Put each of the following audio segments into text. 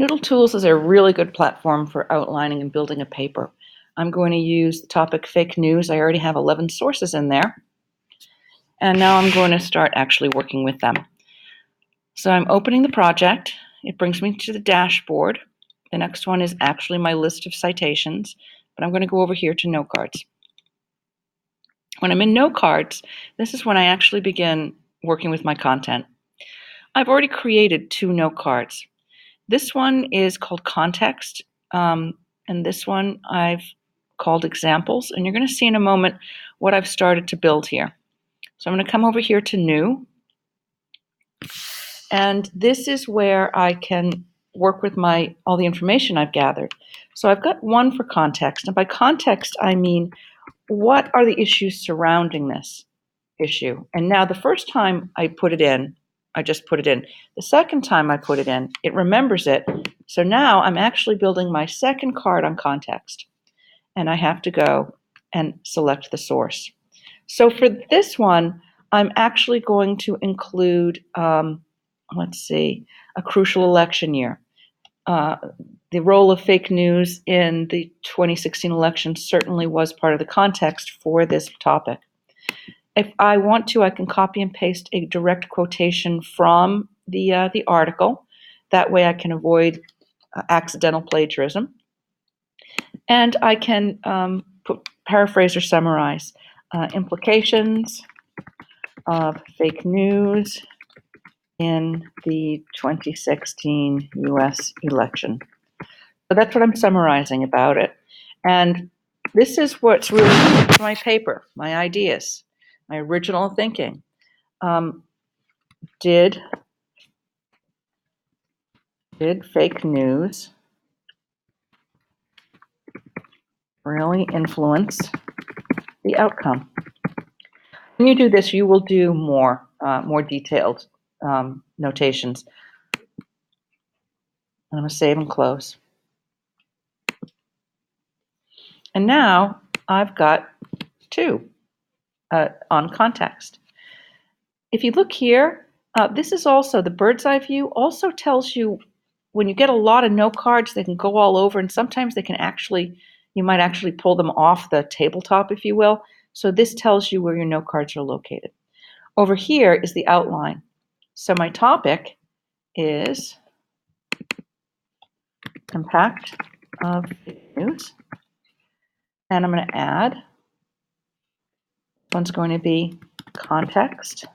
Noodle Tools is a really good platform for outlining and building a paper. I'm going to use the topic fake news. I already have 11 sources in there. And now I'm going to start actually working with them. So I'm opening the project. It brings me to the dashboard. The next one is actually my list of citations, but I'm going to go over here to Notecards. When I'm in Notecards, this is when I actually begin working with my content. I've already created 2 Notecards. This one is called Context, and this one I've called Examples, and you're going to see in a moment what I've started to build here. So I'm going to come over here to New, and this is where I can work with all the information I've gathered. So I've got one for context, and by context I mean what are the issues surrounding this issue. And now the first time I put it in, I just put it in. The second time I put it in, it remembers it. So now I'm actually building my second card on context. And I have to go and select the source. So for this one, I'm actually going to include, let's see, a crucial election year. The role of fake news in the 2016 election certainly was part of the context for this topic. If I want to, I can copy and paste a direct quotation from the article. That way I can avoid accidental plagiarism. And I can paraphrase or summarize implications of fake news in the 2016 US election. So that's what I'm summarizing about it. And this is what's really my paper, my ideas, my original thinking. Did fake news really influence the outcome? When you do this, you will do more detailed notations. I'm going to save and close. And now I've got 2 on context. If you look here, this is also the bird's eye view, also tells you when you get a lot of note cards, they can go all over, and sometimes they can you might actually pull them off the tabletop, if you will. So this tells you where your note cards are located. Over here is the outline. So my topic is impact of fake news. And I'm going to add, one's going to be context.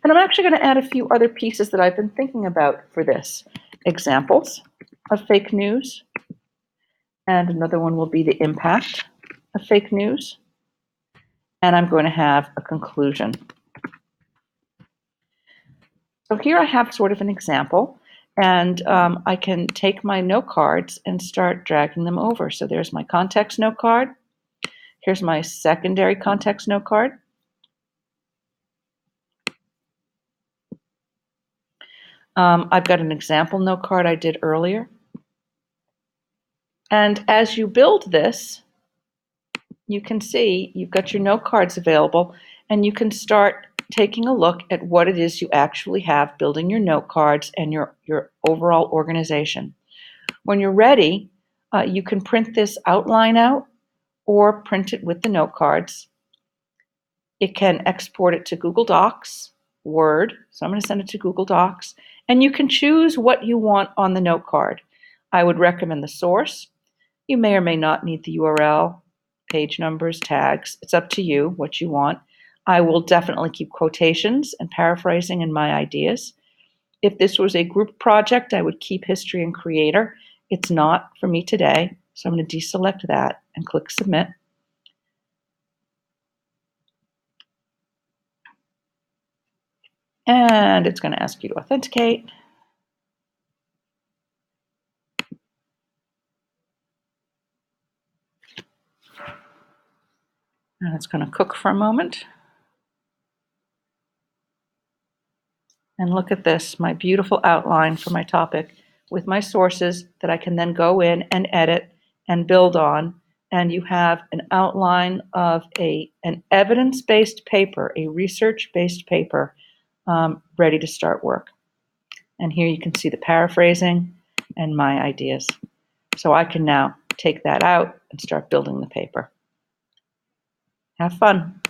And I'm actually going to add a few other pieces that I've been thinking about for this. Examples of fake news. And another one will be the impact of fake news. And I'm going to have a conclusion. So here I have sort of an example. And I can take my note cards and start dragging them over. So there's my context note card. Here's my secondary context note card. I've got an example note card I did earlier. And as you build this, you can see you've got your note cards available, and you can start taking a look at what it is you actually have, building your note cards and your overall organization. When you're ready, you can print this outline out or print it with the note cards. It can export it to Google Docs, Word, so I'm going to send it to Google Docs, and you can choose what you want on the note card. I would recommend the source. You may or may not need the URL, page numbers, tags. It's up to you what you want. I will definitely keep quotations and paraphrasing in my ideas. If this was a group project, I would keep history and creator. It's not for me today, so I'm going to deselect that and click Submit. And it's going to ask you to authenticate. And it's going to cook for a moment. And look at this, my beautiful outline for my topic with my sources that I can then go in and edit and build on. And you have an outline of an evidence-based paper, a research-based paper ready to start work. And here you can see the paraphrasing and my ideas. So I can now take that out and start building the paper. Have fun.